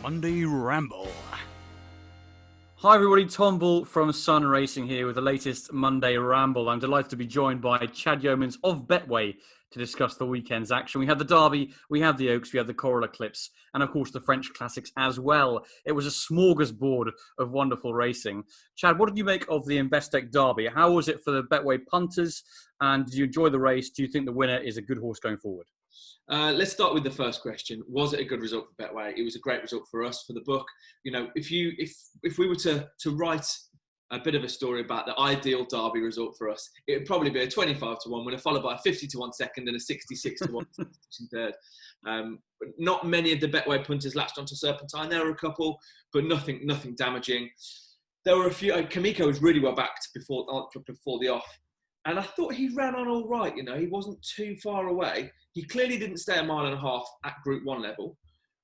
Monday Ramble. Hi everybody, Tom Bull from Sun Racing here with the latest Monday Ramble. I'm delighted to be joined by Chad Yeomans of Betway to discuss the weekend's action. We had the Derby, we had the Oaks, we had the Coral Eclipse, and of course the French Classics as well. It was a smorgasbord of wonderful racing. Chad, what did you make of the Investec Derby? How was it for the Betway punters? And did you enjoy the race? Do you think the winner is a good horse going forward? Let's start with the first question. Was it a good result for Betway? It was a great result for us, for the book. You know, if we were to write a bit of a story about the ideal Derby result for us, it would probably be a 25 to 1 winner, followed by a 50 to 1 second and a 66 to 1 third. But not many of the Betway punters latched onto Serpentine. There were a couple, but nothing damaging. There were a few. Kamiko was really well backed before the off. And I thought he ran on all right, you know, he wasn't too far away. He clearly didn't stay 1.5 miles at Group 1 level,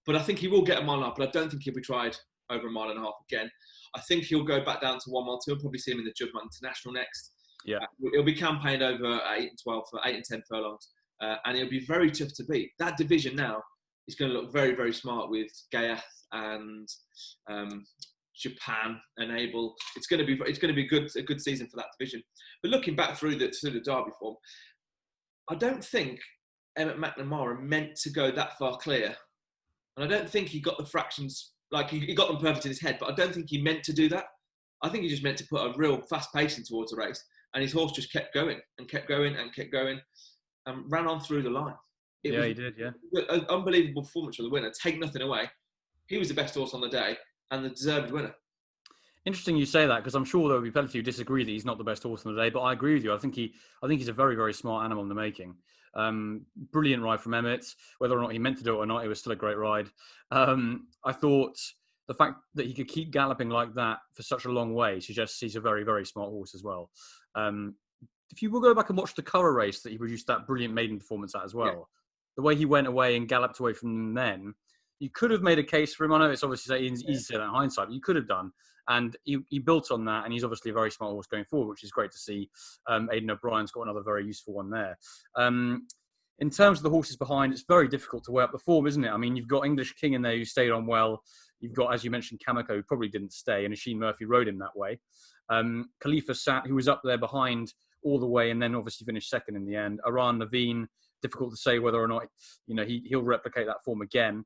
but I think he will get 1.5 miles, but I don't think he'll be tried over 1.5 miles again. I think he'll go back down to 1 mile 2. We'll probably see him in the Juddmonte International next. Yeah. He'll be campaigned over 8 and 12 for 8 and 10 furlongs, and he'll be very tough to beat. That division now is going to look very, very smart with Ghaiyyath and Japan and Able. It's going to be a good season for that division. But looking back through the Derby form, I don't think Emmett McNamara meant to go that far clear, and I don't think he got the fractions, like he got them perfect in his head, but I don't think he meant to do that. I think he just meant to put a real fast pacing towards the race, and his horse just kept going and kept going and kept going and ran on through the line. He did, yeah. An unbelievable performance for the winner. Take nothing away. He was the best horse on the day and the deserved winner. Interesting you say that, because I'm sure there will be plenty who disagree that he's not the best horse on the day, but I agree with you. I think he's a very, very smart animal in the making. Brilliant ride from Emmett. Whether or not he meant to do it or not, it was still a great ride. I thought the fact that he could keep galloping like that for such a long way suggests he's a very, very smart horse as well. If you will go back and watch the Curragh race that he produced that brilliant maiden performance at as well, yeah. The way he went away and galloped away from them then, you could have made a case for him. I know it's obviously easy to say that in hindsight, but you could have done. And he built on that, and he's obviously a very smart horse going forward, which is great to see. Aidan O'Brien's got another very useful one there. In terms of the horses behind, it's very difficult to weigh up the form, isn't it? I mean, you've got English King in there who stayed on well. You've got, as you mentioned, Kamiko, who probably didn't stay, and Asheen Murphy rode him that way. Khalifa Sat, who was up there behind all the way, and then obviously finished second in the end. Aran Naveen, difficult to say whether or not he'll replicate that form again.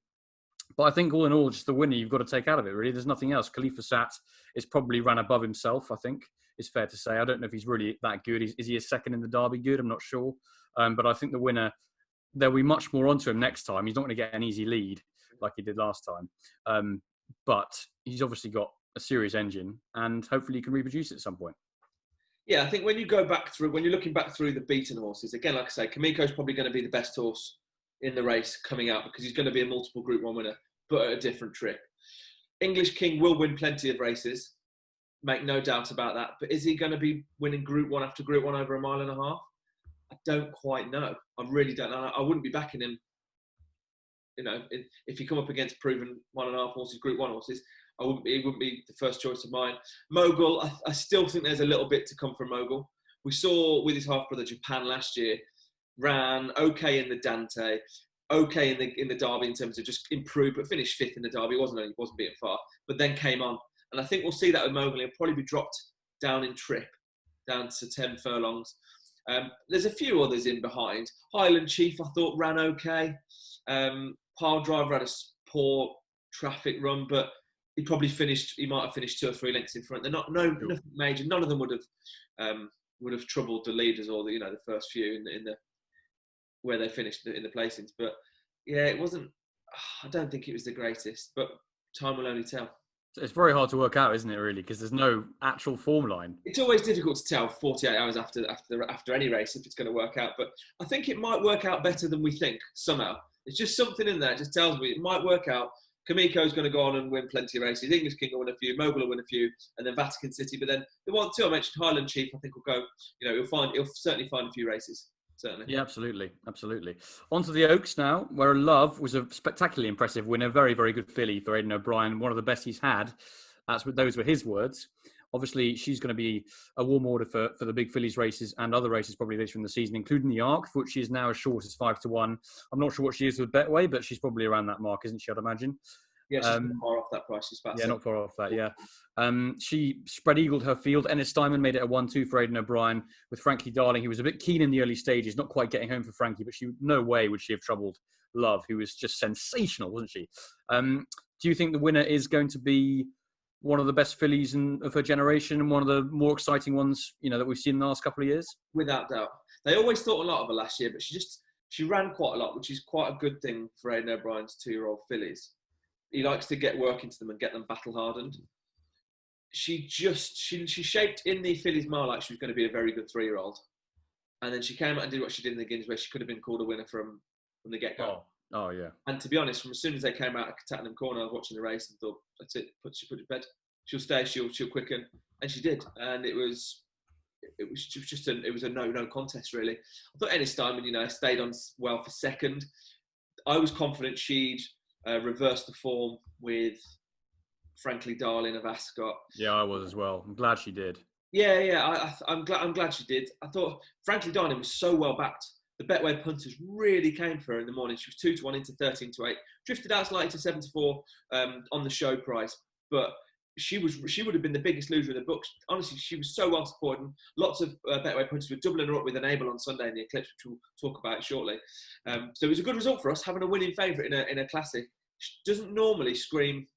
But I think all in all, just the winner you've got to take out of it, really. There's nothing else. Khalifa Sat is probably ran above himself, I think, is fair to say. I don't know if he's really that good. Is he a second in the Derby good? I'm not sure. But I think the winner, there'll be much more onto him next time. He's not going to get an easy lead like he did last time. But he's obviously got a serious engine, and hopefully he can reproduce it at some point. Yeah, I think when you're looking back through the beaten horses, again, like I say, Kamiko's probably going to be the best horse in the race coming out because he's going to be a multiple Group 1 winner, but at a different trip. English King will win plenty of races, make no doubt about that. But is he going to be winning Group 1 after Group 1 over 1.5 miles? I don't quite know. I really don't know. I wouldn't be backing him. You know, if he come up against proven 1.5 horses, Group 1 horses, it wouldn't be the first choice of mine. Mogul, I still think there's a little bit to come from Mogul. We saw with his half brother Japan last year, ran okay in the Dante, okay in the Derby in terms of just improved, but finished 5th in the Derby. He wasn't beaten far, but then came on. And I think we'll see that with Mogul. He'll probably be dropped down in trip, down to 10 furlongs. There's a few others in behind. Highland Chief, I thought, ran okay. Pile Driver had a poor traffic run, but he might have finished 2 or 3 lengths in front. They're nothing major. None of them would have troubled the leaders or the first few in the where they finished in the placings. But yeah, it wasn't. I don't think it was the greatest, but time will only tell. It's very hard to work out, isn't it, really? Because there's no actual form line. It's always difficult to tell 48 hours after any race if it's going to work out. But I think it might work out better than we think somehow. It's just something in there. It just tells me it might work out. Kamiko's going to go on and win plenty of races. English King will win a few. Mogul will win a few, and then Vatican City. But then the one two I mentioned, Highland Chief, I think will go. He'll certainly find a few races. Certainly. Yeah, absolutely. On to the Oaks now, where Love was a spectacularly impressive winner. Very, very good filly for Aidan O'Brien. One of the best he's had. Those were his words. Obviously, she's going to be a warm order for the big fillies races and other races probably later in the season, including the Arc, for which she is now as short as 5 to 1. I'm not sure what she is with Betway, but she's probably around that mark, isn't she, I'd imagine. Yeah, she's not far off that price. She's about Yeah, seven. not far off that, yeah. She spread eagled her field. Ennis Diamond made it a 1-2 for Aidan O'Brien with Frankie Darling. He was a bit keen in the early stages, not quite getting home for Frankie, but no way would she have troubled Love, who was just sensational, wasn't she? Do you think the winner is going to be one of the best fillies of her generation and one of the more exciting ones, that we've seen in the last couple of years? Without doubt. They always thought a lot of her last year, but she ran quite a lot, which is quite a good thing for Aidan O'Brien's 2-year-old fillies. He likes to get work into them and get them battle hardened. She shaped in the fillies mile like she was going to be a very good 3-year-old, and then she came out and did what she did in the Guineas, where she could have been called a winner from the get go. Oh yeah. And to be honest, from as soon as they came out of Tattenham Corner, I was watching the race and thought, that's it. She put to bed. She'll stay. She'll quicken, and she did. And it was a no contest really. I thought Ennis Diamond, stayed on well for second. I was confident she'd reverse the form with Frankly Darling of Ascot. Yeah, I was as well. I'm glad she did. Yeah. I'm glad she did. I thought Frankly Darling was so well backed. The Betway punters really came for her in the morning. She was 2-1 into 13-8. Drifted out slightly to 7-4 on the show price, but she would have been the biggest loser in the books. Honestly, she was so well supported. And lots of Betway punters were doubling her up with Enable on Sunday in the Eclipse, which we'll talk about shortly. So it was a good result for us, having a winning favourite in a classic. She doesn't normally scream,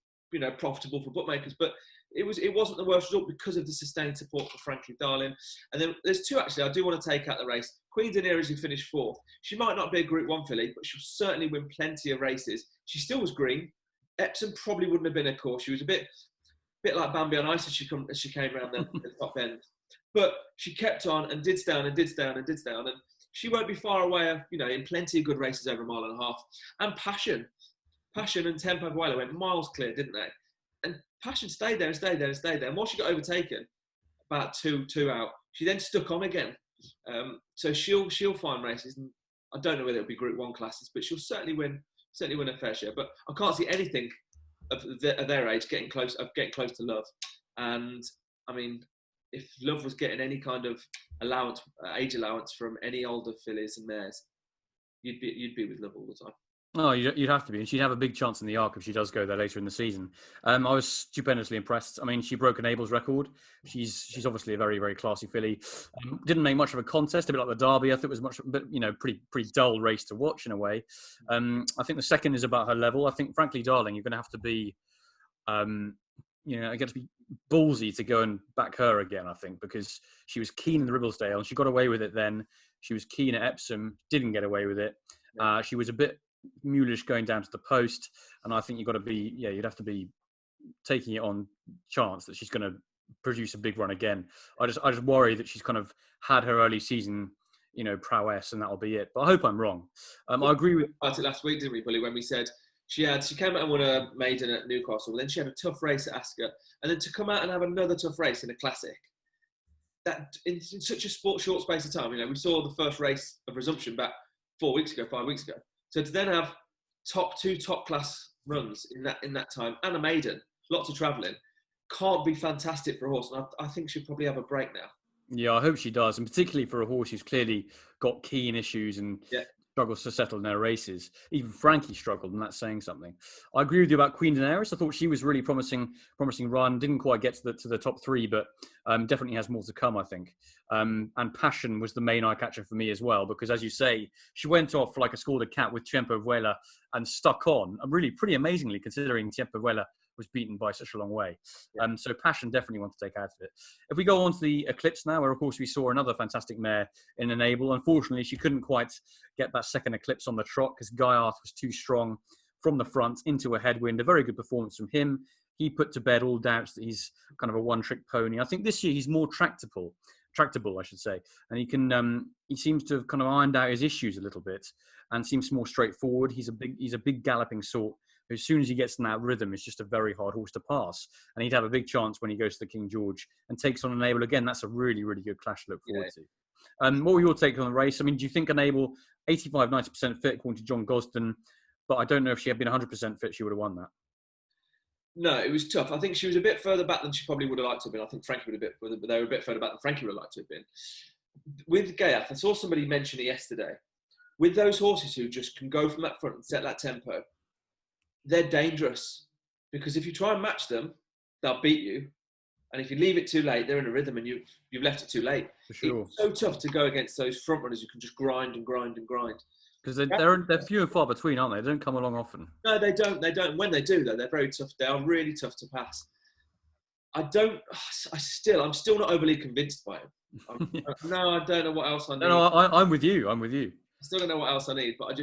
profitable for bookmakers, but it wasn't the worst result because of the sustained support for Frankly Darling. And then there's two actually I do want to take out the race. Queen Daenerys, who finished 4th. She might not be a Group 1 filly, but she'll certainly win plenty of races. She still was green. Epsom probably wouldn't have been a course. She was a bit like Bambi on ice as she came around the top end. But she kept on and did down. And she won't be far away, in plenty of good races over 1.5 miles. And Passion and Tempo Vuelo went miles clear, didn't they? And Passion stayed there. And while she got overtaken, about two out, she then stuck on again. So she'll find races, and I don't know whether it'll be Group 1 classes, but she'll certainly win a fair share. But I can't see anything of their age getting close to Love. And I mean, if Love was getting any kind of age allowance from any older fillies and mares, you'd be with Love all the time. Oh, you'd have to be. And she'd have a big chance in the Arc if she does go there later in the season. I was stupendously impressed. I mean, she broke Enable's record. She's obviously a very, very classy filly. Didn't make much of a contest, a bit like the Derby. I think it was pretty dull race to watch in a way. I think the second is about her level. I think, frankly, Darling, you're going to have to be, I get to be ballsy to go and back her again, I think, because she was keen in the Ribblesdale and she got away with it then. She was keen at Epsom, didn't get away with it. She was a bit mulish going down to the post, and I think you'd have to be taking it on chance that she's going to produce a big run again. I just worry that she's kind of had her early season, prowess, and that'll be it. But I hope I'm wrong. I agree with about it last week, didn't we, Bully, when we said she came out and won a maiden at Newcastle, then she had a tough race at Ascot, and then to come out and have another tough race in a classic. That in such a short space of time, we saw the first race of Resumption back 5 weeks ago. So to then have two top class runs in that time and a maiden, lots of travelling, can't be fantastic for a horse. And I think she'll probably have a break now. Yeah, I hope she does, and particularly for a horse who's clearly got keen issues and struggles to settle in her races. Even Frankie struggled, and that's saying something. I agree with you about Queen Daenerys. I thought she was really promising run. Didn't quite get to the top 3, but definitely has more to come, I think. And Passion was the main eye catcher for me as well, because as you say, she went off like a scalded cat with Tiempo Vuela and stuck on, really pretty amazingly considering Tiempo Vuela was beaten by such a long way. So Passion definitely want to take out of it. If we go on to the Eclipse now, where of course we saw another fantastic mare in Enable. Unfortunately, she couldn't quite get that second Eclipse on the trot because Ghaiyyath was too strong from the front into a headwind. A very good performance from him. He put to bed all doubts that he's kind of a one-trick pony. I think this year he's more tractable, I should say, and he seems to have kind of ironed out his issues a little bit and seems more straightforward. He's a big galloping sort. As soon as he gets in that rhythm, it's just a very hard horse to pass. And he'd have a big chance when he goes to the King George and takes on Enable again. That's a really, really good clash to look forward to. What were your take on the race? I mean, do you think Enable, 85-90% fit according to John Gosden, but I don't know if she had been 100% fit, she would have won that. No, it was tough. I think she was a bit further back than she probably would have liked to have been. I think Frankie but they were a bit further back than Frankie would have liked to have been. With Ghaiyyath, I saw somebody mention it yesterday. With those horses who just can go from that front and set that tempo, they're dangerous. because if you try and match them, they'll beat you. And if you leave it too late, they're in a rhythm and you've left it too late. For sure. It's so tough to go against those front runners who can just grind and grind and grind. Because they're few and far between, aren't they? They don't come along often. No, they don't. They don't. When they do, though, they're very tough. They are really tough to pass. I'm still not overly convinced by him. No, I don't know what else I need. No, I'm with you. I still don't know what else I need, but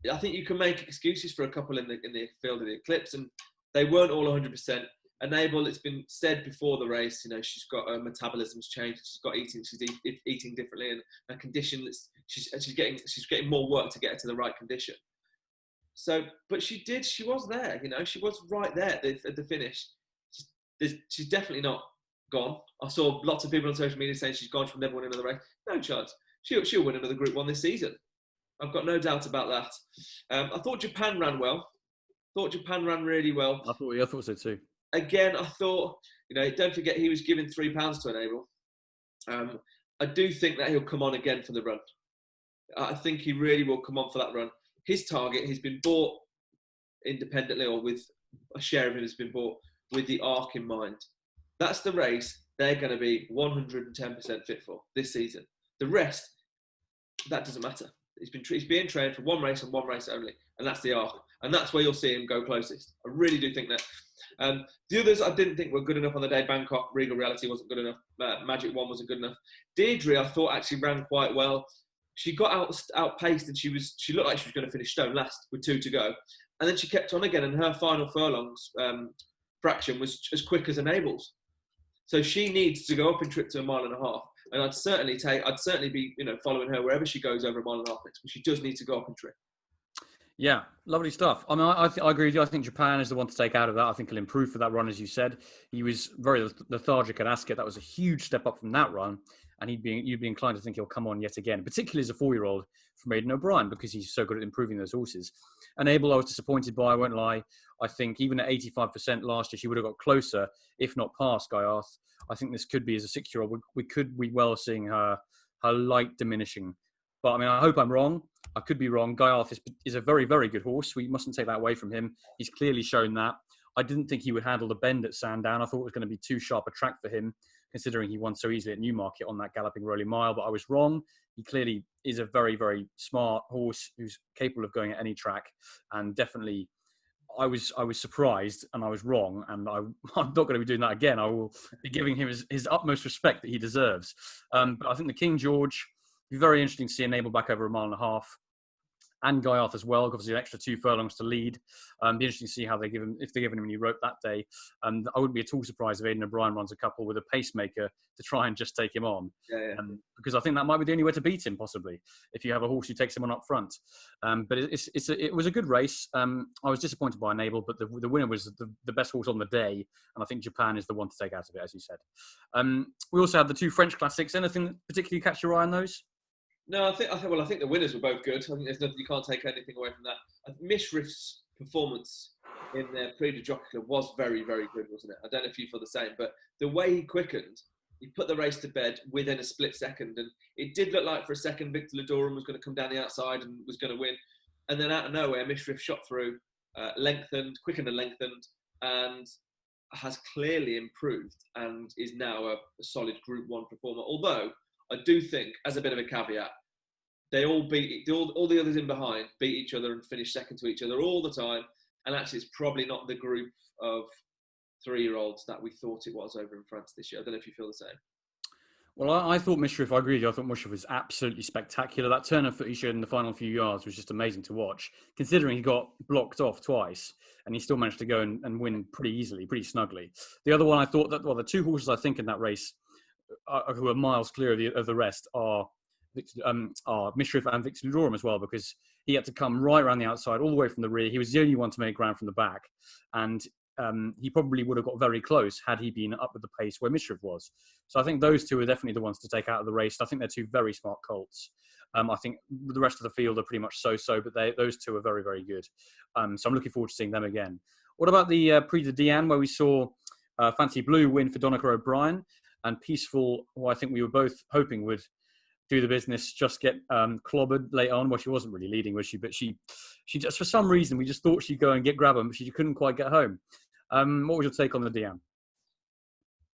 I think you can make excuses for a couple in the field of the Eclipse, and they weren't all 100%. Enable, it's been said before the race, she's got her metabolism's changed. She's eating differently, and a condition she's getting more work to get her to the right condition. So, but she was there, she was right there at the finish. She's definitely not gone. I saw lots of people on social media saying she's gone, she'll never win another race. No chance. She'll win another Group 1 this season. I've got no doubt about that. I thought Japan ran well. Ran really well. I thought so too. Again, I thought, don't forget he was given £3 to Enable. I do think that he'll come on again for the run. I think he really will come on for that run. His target, he's been bought independently, or with a share of him has been bought with the Arc in mind. That's the race they're going to be 110% fit for this season. The rest, that doesn't matter. He's being trained for one race and one race only, and that's the Arc. And that's where you'll see him go closest. I really do think that. The others I didn't think were good enough on the day. Bangkok, Regal Reality wasn't good enough. Magic One wasn't good enough. Deirdre, I thought, actually ran quite well. She got outpaced, and she looked like she was going to finish stone last with 2 to go. And then she kept on again, and her final furlongs fraction was as quick as Enable's. So she needs to go up in trip to 1.5 miles. And I'd certainly be following her wherever she goes over 1.5 miles next. But she does need to go up in trip. Yeah, lovely stuff. I mean, I agree with you. I think Japan is the one to take out of that. I think he'll improve for that run, as you said. He was very lethargic at Ascot. That was a huge step up from that run. And you'd be inclined to think he'll come on yet again, particularly as a 4-year-old from Aidan O'Brien, because he's so good at improving those horses. Enable, I was disappointed by, I won't lie. I think even at 85% last year, she would have got closer, if not past Ghaiyyath. I think this could be, as a 6-year-old, we could be well seeing her light diminishing. But I mean, I hope I'm wrong. I could be wrong. Ghaiyyath is a very, very good horse. We mustn't take that away from him. He's clearly shown that. I didn't think he would handle the bend at Sandown. I thought it was going to be too sharp a track for him, considering he won so easily at Newmarket on that galloping rolling mile. But I was wrong. He clearly is a very, very smart horse who's capable of going at any track. And definitely, I was surprised and I was wrong. And I'm not going to be doing that again. I will be giving him his utmost respect that he deserves. But I think the King George, be very interesting to see Enable back over 1.5 miles. And Ghaiyyath as well, obviously an extra 2 furlongs to lead. Be interesting to see how if they give him any rope that day. I wouldn't be at all surprised if Aidan O'Brien runs a couple with a pacemaker to try and just take him on. Yeah. Because I think that might be the only way to beat him, possibly, if you have a horse who takes him on up front. But it was a good race. I was disappointed by Enable, but the winner was the best horse on the day, and I think Japan is the one to take out of it, as you said. We also had the 2 French classics. Anything particularly catch your eye on those? No, I think the winners were both good. I think there's nothing, you can't take anything away from that. Mishriff's performance in their Prix de Jockey Club was very, very good, wasn't it? I don't know if you feel the same, but the way he quickened, he put the race to bed within a split second, and it did look like for a second Victor Ledorum was going to come down the outside and was going to win, and then out of nowhere Mishriff shot through, quickened and lengthened, and has clearly improved and is now a solid Group 1 performer. Although I do think, as a bit of a caveat, they all the others in behind beat each other and finish second to each other all the time. And actually, it's probably not the group of 3-year-olds that we thought it was over in France this year. I don't know if you feel the same. Well, I thought Mishriff, I agree with you. I thought Mishriff was absolutely spectacular. That turn of foot he showed in the final few yards was just amazing to watch, considering he got blocked off twice and he still managed to go and win pretty easily, pretty snugly. The other one I thought that, the 2 horses I think in that race who are miles clear of the rest are Mishriff and Victor Ledorum as well, because he had to come right around the outside, all the way from the rear. He was the only one to make ground from the back, and he probably would have got very close had he been up at the pace where Mishriff was. So I think those 2 are definitely the ones to take out of the race. I think they're 2 very smart colts. I think the rest of the field are pretty much so-so, but those 2 are very, very good. So I'm looking forward to seeing them again. What about the Prix de Diane, where we saw Fancy Blue win for Donica O'Brien, and Peaceful, who I think we were both hoping would do the business, just get clobbered late on. Well, she wasn't really leading, was she? But she just, for some reason, we just thought she'd go and grab him, but she couldn't quite get home. What was your take on the Diane?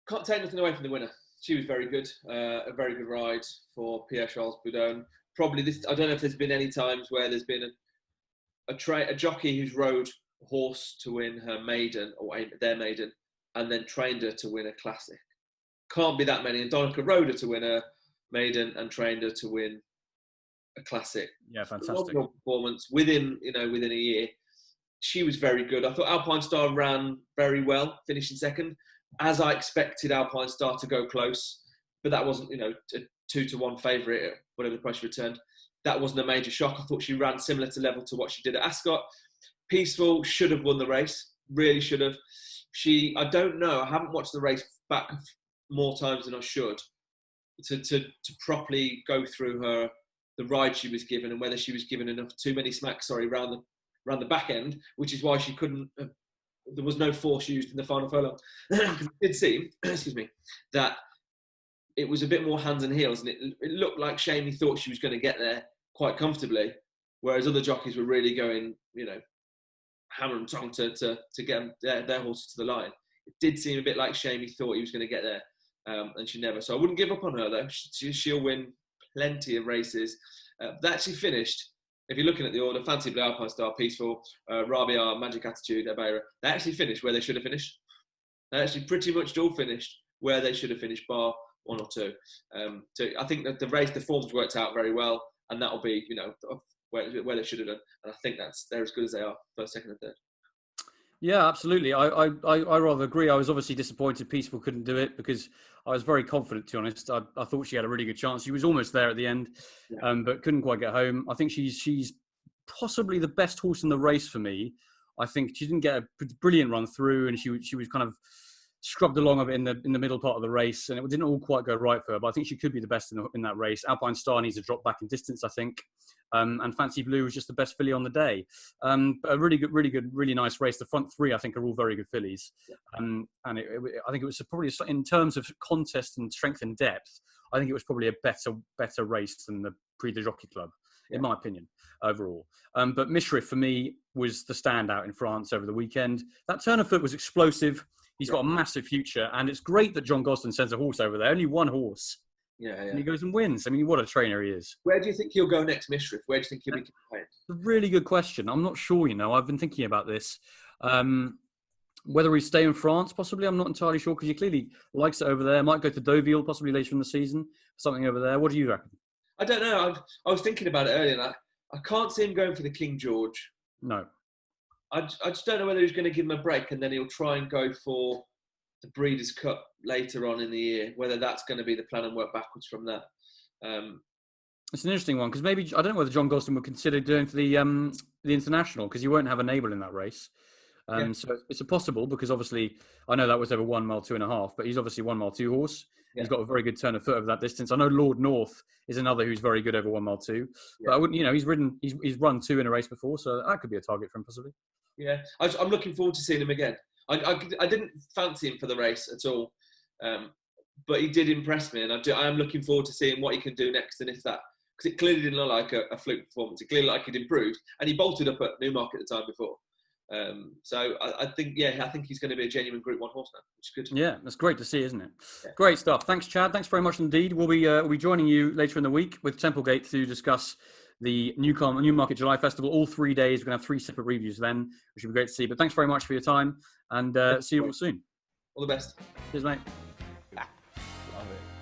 Can't take nothing away from the winner. She was very good. A very good ride for Pierre Charles Boudon. Probably this. I don't know if there's been any times where there's been a jockey who's rode a horse to win her maiden or their maiden, and then trained her to win a classic. Can't be that many. And Donica rode her to win a maiden and trained her to win a classic. Yeah, fantastic. Phenomenal performance within a year. She was very good. I thought Alpine Star ran very well, finishing second. As I expected Alpine Star to go close, but that wasn't, a 2-1 favourite at whatever the price she returned. That wasn't a major shock. I thought she ran similar to level to what she did at Ascot. Peaceful should have won the race, really should have. I don't know, I haven't watched the race back more times than I should to properly go through the ride she was given and whether she was given too many smacks, around the back end, which is why she couldn't have. There was no force used in the final furlong. It did seem, that it was a bit more hands and heels, and it looked like Shamey thought she was going to get there quite comfortably, whereas other jockeys were really going, hammer and tong to get their horses to the line. It did seem a bit like Shamey thought he was going to get there, and she never. So I wouldn't give up on her, though. She'll win plenty of races. They actually finished. If you're looking at the order, Fancy Blue, Alpine Star, Peaceful, Rabia, Magic Attitude, Ebeira, they actually finished where they should have finished. They actually pretty much all finished where they should have finished, bar one or two. So I think that the forms worked out very well, and that'll be, where they should have done. And I think they're as good as they are, first, second, and third. Yeah, absolutely. I rather agree. I was obviously disappointed Peaceful couldn't do it because I was very confident, to be honest. I thought she had a really good chance. She was almost there at the end, but couldn't quite get home. I think she's possibly the best horse in the race for me. I think she didn't get a brilliant run through, and she was kind of scrubbed along a bit in the middle part of the race, and it didn't all quite go right for her. But I think she could be the best in that race. Alpine Star needs to drop back in distance, I think. And Fancy Blue was just the best filly on the day. But a really good, really nice race. The front three, I think, are all very good fillies. And I think it was probably, in terms of contest and strength and depth, I think it was probably a better race than the Prix de Jockey Club, in my opinion, overall. But Mishrif, for me, was the standout in France over the weekend. That turn of foot was explosive. He's got a massive future. And it's great that John Gosden sends a horse over there. Only one horse. Yeah. And he goes and wins. I mean, what a trainer he is. Where do you think he'll go next, Mishrif? Where do you think he'll be campaigning? It's a really good question. I'm not sure, I've been thinking about this. Whether he stay in France, possibly, I'm not entirely sure, because he clearly likes it over there. Might go to Deauville, possibly later in the season. Something over there. What do you reckon? I don't know. I was thinking about it earlier, and I can't see him going for the King George. No. I just don't know whether he's going to give him a break and then he'll try and go for the Breeders' Cup later on in the year, whether that's going to be the plan and work backwards from that. It's an interesting one, because maybe, I don't know whether John Gosden would consider doing for the International, because he won't have a Nabel in that race. So it's a possible, because obviously, I know that was over 1 mile, 2.5, but he's obviously 1 mile 2 horse. Yeah. He's got a very good turn of foot over that distance. I know Lord North is another who's very good over 1 mile 2, but I wouldn't, he's run 2 in a race before, so that could be a target for him possibly. Yeah, I'm looking forward to seeing him again. I didn't fancy him for the race at all, but he did impress me, and I am looking forward to seeing what he can do next, and if that, because it clearly didn't look like a fluke performance. It clearly looked like he'd improved, and he bolted up at Newmarket the time before. So I think he's going to be a genuine Group 1 horse now, which is good. Yeah, that's great to see, isn't it? Yeah. Great stuff. Thanks, Chad. Thanks very much indeed. We'll be joining you later in the week with Templegate to discuss the Newmarket July Festival. All 3 days. We're going to have 3 separate reviews then, which will be great to see. But thanks very much for your time, and see you all soon. All the best. Cheers, mate. Love it.